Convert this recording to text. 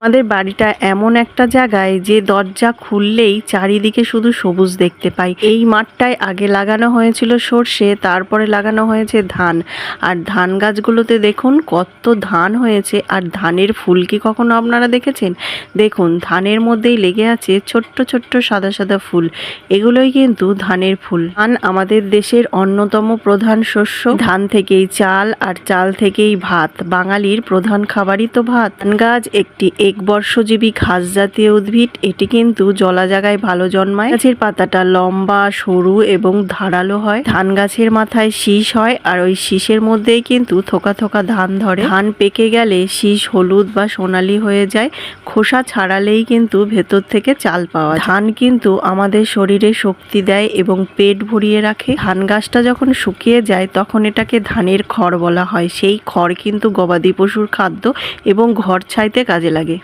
আমাদের বাড়িটা এমন একটা জায়গায় যে দরজা খুললেই চারিদিকে শুধু সবুজ দেখতে পাই। এই মাঠটায় আগে লাগানো হয়েছিল সর্ষে, তারপরে লাগানো হয়েছে ধান। আর ধান গাছগুলোতে দেখুন কত ধান হয়েছে। আর ধানের ফুল কি কখনো আপনারা দেখেছেন? দেখুন ধানের মধ্যেই লেগে আছে ছোট্ট ছোট্ট সাদা সাদা ফুল। এগুলোই কিন্তু ধানের ফুল। ধান আমাদের দেশের অন্যতম প্রধান শস্য। ধান থেকেই চাল, আর চাল থেকেই ভাত। বাঙালির প্রধান খাবারই তো ভাত। ধান গাছ একটি একবর্ষজীবী ঘাস জাতীয় উদ্ভিদ। এটি কিন্তু জলা জায়গায় ভালো জন্মায়। গাছের পাতাটা লম্বা, সরু এবং ধারালো হয়। ধান গাছের মাথায় শীষ হয়, আর ওই শীষের মধ্যেই কিন্তু থোকা থোকা ধান ধরে। ধান পেকে গেলে শীষ হলুদ বা সোনালী হয়ে যায়। খোসা ছাড়ালেই কিন্তু ভেতর থেকে চাল পাওয়া যায়। ধান কিন্তু আমাদের শরীরে শক্তি দেয় এবং পেট ভরিয়ে রাখে। ধান গাছটা যখন শুকিয়ে যায় তখন এটাকে ধানের খড় বলা হয়। সেই খড় কিন্তু গবাদি পশুর খাদ্য এবং ঘর ছাইতে কাজে লাগে।